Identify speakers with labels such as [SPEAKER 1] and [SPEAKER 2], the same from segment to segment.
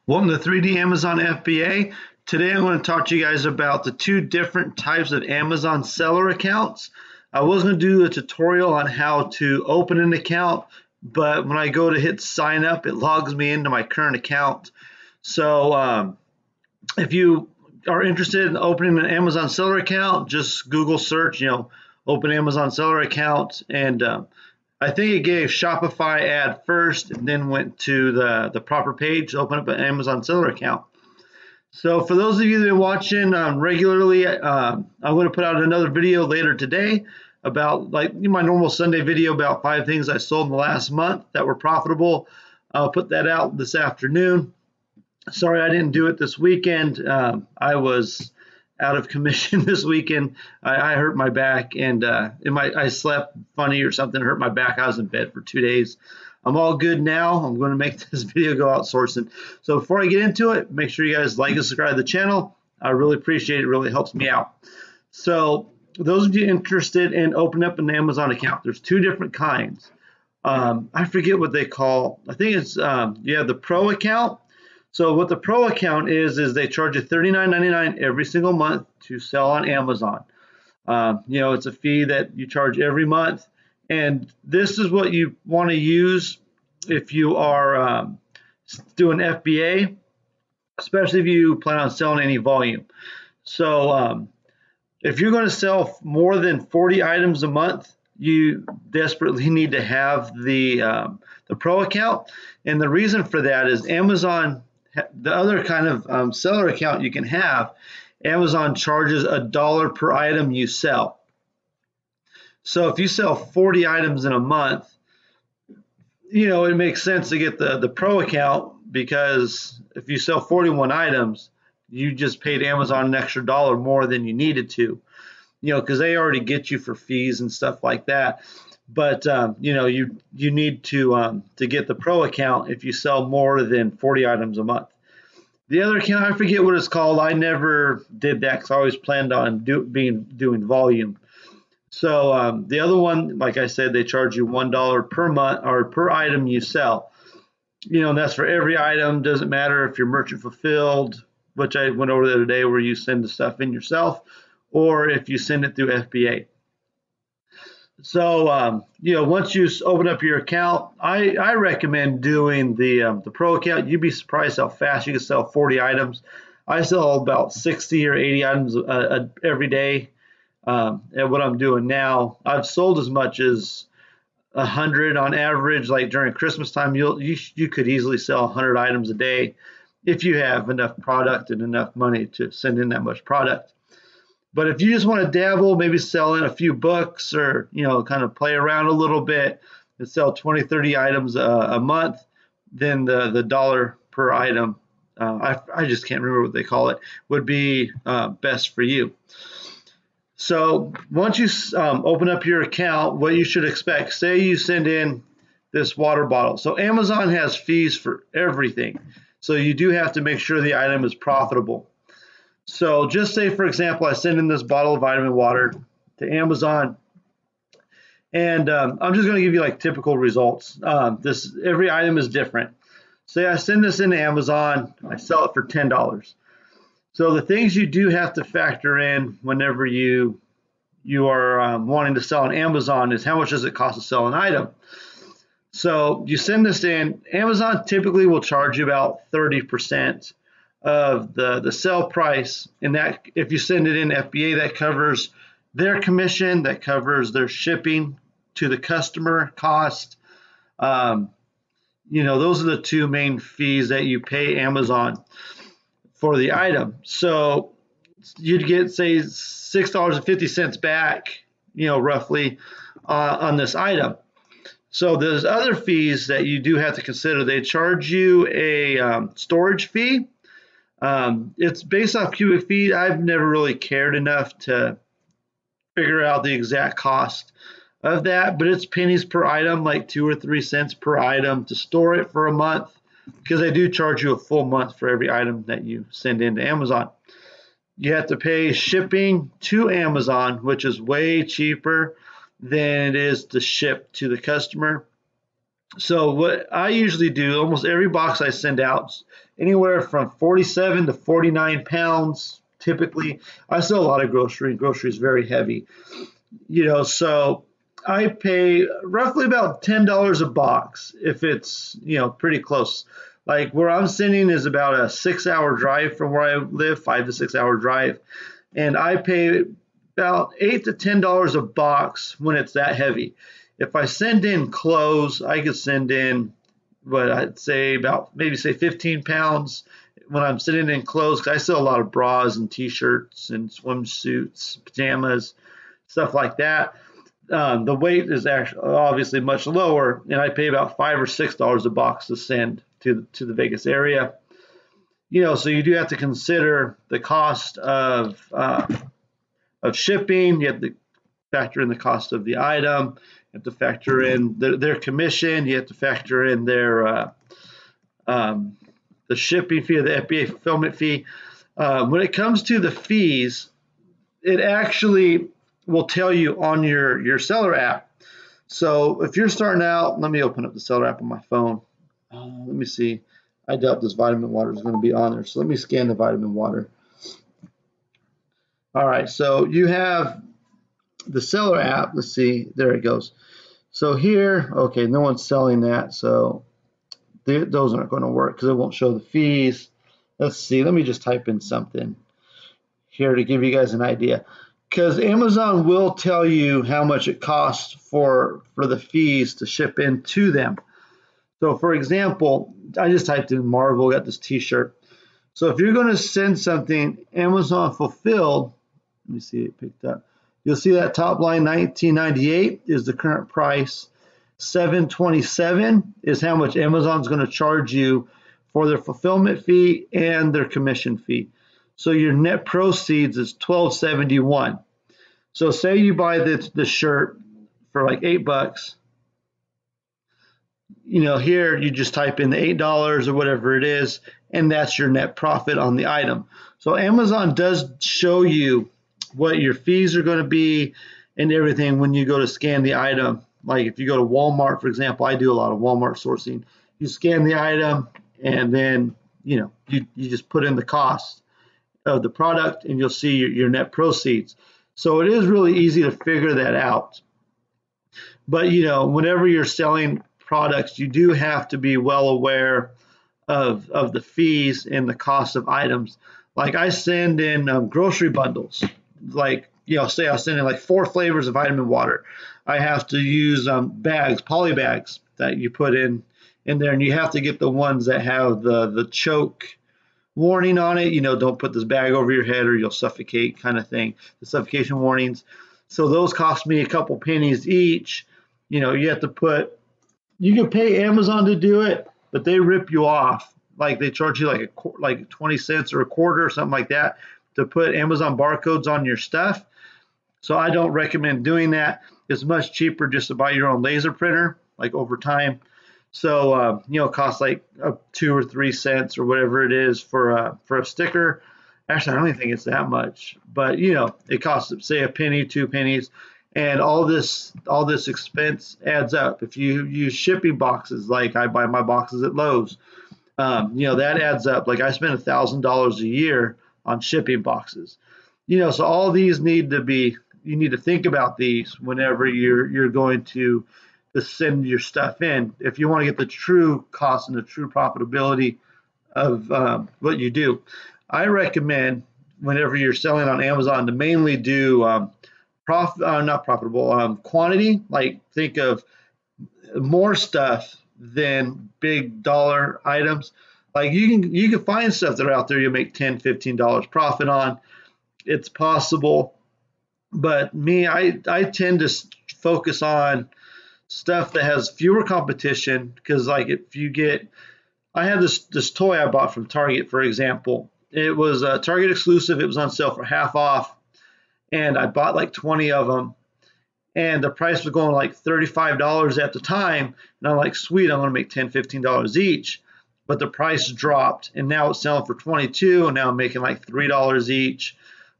[SPEAKER 1] Welcome to 3D Amazon FBA. Today I'm going to talk to you guys about the two different types of Amazon seller accounts. I was going to do a tutorial on how to open an account, but when I go to hit sign up, it logs me into my current account. So if you are interested in opening an Amazon seller account, just Google search, open Amazon seller account, and I think it gave Shopify ad first and then went to the proper page to open up an Amazon seller account. So for those of you that have been watching regularly, I'm going to put out another video later today about like my normal Sunday video about 5 things I sold in the last month that were profitable. I'll put that out this afternoon. Sorry I didn't do it this weekend. I was out of commission this weekend. I hurt my back and I slept funny or something, hurt my back. I was in bed for 2 days. I'm all good now. I'm going to make this video go outsourcing. So before I get into it, make sure you guys like and subscribe to the channel. I really appreciate it. It really helps me out. So those of you interested in opening up an Amazon account, there's 2 different kinds. I forget what they call. I think it's you have the Pro account. So what the Pro account is they charge you $39.99 every single month to sell on Amazon. It's a fee that you charge every month. And this is what you want to use if you are doing FBA, especially if you plan on selling any volume. So if you're going to sell more than 40 items a month, you desperately need to have the Pro account. And the reason for that is Amazon, the other kind of seller account you can have, Amazon charges $1 per item you sell. So if you sell 40 items in a month, it makes sense to get the Pro account, because if you sell 41 items, you just paid Amazon an extra $1 more than you needed to, because they already get you for fees and stuff like that. But you need to get the Pro account if you sell more than 40 items a month. The other account, I forget what it's called. I never did that because I always planned on doing volume. So the other one, like I said, they charge you $1 per month or per item you sell. And that's for every item. Doesn't matter if you're merchant fulfilled, which I went over the other day, where you send the stuff in yourself, or if you send it through FBA. So once you open up your account, I recommend doing the Pro account. You'd be surprised how fast you can sell 40 items. I sell about 60 or 80 items every day. At what I'm doing now, I've sold as much as 100 on average. Like during Christmas time, you could easily sell 100 items a day if you have enough product and enough money to send in that much product. But if you just want to dabble, maybe sell in a few books, or kind of play around a little bit and sell 20, 30 items a month, then the $1 per item, I just can't remember what they call it, would be best for you. So once you open up your account, what you should expect, say you send in this water bottle. So Amazon has fees for everything. So you do have to make sure the item is profitable. So just say, for example, I send in this bottle of vitamin water to Amazon, and I'm just going to give you like typical results. Every item is different. Say I send this into Amazon, I sell it for $10. So the things you do have to factor in whenever you are wanting to sell on Amazon is how much does it cost to sell an item. So you send this in, Amazon typically will charge you about 30% of the sell price, and that if you send it in FBA, that covers their commission, that covers their shipping to the customer cost. Those are the 2 main fees that you pay Amazon for the item. So you'd get, say, $6.50 back, roughly on this item. So there's other fees that you do have to consider. They charge you a storage fee. It's based off cubic feet. I've never really cared enough to figure out the exact cost of that, but it's pennies per item, like 2 or 3 cents per item to store it for a month, because they do charge you a full month for every item that you send into Amazon. You have to pay shipping to Amazon, which is way cheaper than it is to ship to the customer. So what I usually do, almost every box I send out, anywhere from 47 to 49 pounds. Typically, I sell a lot of grocery, and grocery is very heavy. So I pay roughly about $10 a box if it's pretty close. Like where I'm sending is about a 6 hour drive from where I live, 5 to 6 hour drive, and I pay about $8 to $10 a box when it's that heavy. If I send in clothes, I could send in what I'd say about maybe say 15 pounds when I'm sending in clothes, because I sell a lot of bras and t-shirts and swimsuits, pajamas, stuff like that. The weight is actually obviously much lower, and I pay about $5 or $6 a box to send to the Vegas area. So you do have to consider the cost of shipping. You have to factor in the cost of the item. You have to factor in their commission. You have to factor in their the shipping fee, or the FBA fulfillment fee. When it comes to the fees, it actually will tell you on your seller app. So if you're starting out, let me open up the seller app on my phone. Let me see. I doubt this vitamin water is going to be on there. So let me scan the vitamin water. All right. So you have the seller app. Let's see. There it goes. So here, okay, no one's selling that. So those aren't going to work because it won't show the fees. Let's see. Let me just type in something here to give you guys an idea, because Amazon will tell you how much it costs for the fees to ship into them. So for example, I just typed in Marvel, got this t-shirt. So if you're going to send something Amazon fulfilled, let me see it picked up. You'll see that top line $19.98 is the current price. $7.27 is how much Amazon's going to charge you for their fulfillment fee and their commission fee. So your net proceeds is $12.71. So say you buy the shirt for like $8. Here you just type in the $8 or whatever it is, and that's your net profit on the item. So Amazon does show you what your fees are going to be and everything when you go to scan the item. Like if you go to Walmart, for example, I do a lot of Walmart sourcing. You scan the item, and then you just put in the cost of the product, and you'll see your net proceeds. So it is really easy to figure that out. But whenever you're selling products, you do have to be well aware of the fees and the cost of items. Like I send in grocery bundles. Like say I send in like 4 flavors of vitamin water. I have to use bags, poly bags that you put in there, and you have to get the ones that have the choke warning on it. Don't put this bag over your head or you'll suffocate, kind of thing. The suffocation warnings. So those cost me a couple pennies each. You have to put. You can pay Amazon to do it, but they rip you off. Like they charge you like 20 cents or a quarter or something like that to put Amazon barcodes on your stuff. So I don't recommend doing that. It's much cheaper just to buy your own laser printer, like over time. So it costs like 2 or 3 cents or whatever it is for a sticker. Actually, I don't even think it's that much, but it costs say a penny, 2 pennies, and all this expense adds up. If you use shipping boxes, like I buy my boxes at Lowe's, that adds up. Like I spend $1,000 a year on shipping boxes. So all these need to be. You need to think about these whenever you're going to send your stuff in, if you want to get the true cost and the true profitability of what you do. I recommend whenever you're selling on Amazon to mainly do not profitable quantity. Like think of more stuff than big dollar items. Like you can find stuff that are out there you make $10, $15 profit on. It's possible, but I tend to focus on stuff that has fewer competition, because like if you get, I had this toy I bought from Target, for example. It was a Target exclusive. It was on sale for half off, and I bought like 20 of them, and the price was going like $35 at the time, and I'm like, sweet, I'm going to make $10, $15 each. But the price dropped, and now it's selling for 22, and now I'm making like $3 each.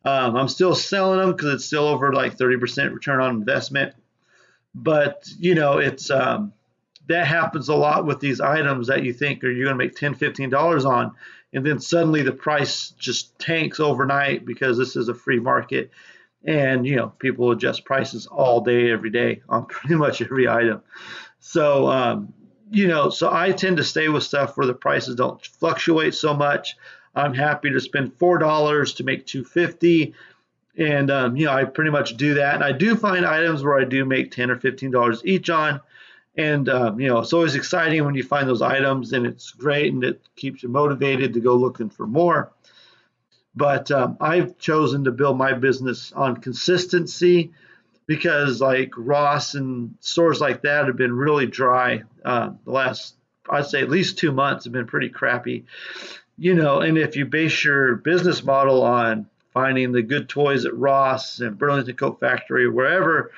[SPEAKER 1] I'm still selling them because it's still over like 30% return on investment. But it's that happens a lot with these items that you think are you're going to make $10, $15 on, and then suddenly the price just tanks overnight because this is a free market, and people adjust prices all day, every day on pretty much every item. So so I tend to stay with stuff where the prices don't fluctuate so much. I'm happy to spend $4 to make $2.50, and I pretty much do that. And I do find items where I do make $10 or $15 each on. And it's always exciting when you find those items, and it's great, and it keeps you motivated to go looking for more. But I've chosen to build my business on consistency, because like Ross and stores like that have been really dry. The last, I'd say at least 2 months have been pretty crappy. And if you base your business model on finding the good toys at Ross and Burlington Coat Factory or wherever,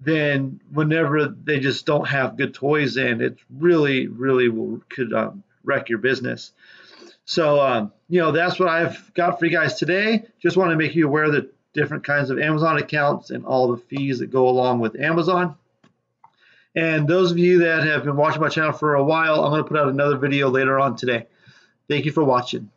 [SPEAKER 1] then whenever they just don't have good toys in, it really, really could wreck your business. So, that's what I've got for you guys today. Just want to make you aware of the different kinds of Amazon accounts and all the fees that go along with Amazon. And those of you that have been watching my channel for a while, I'm going to put out another video later on today. Thank you for watching.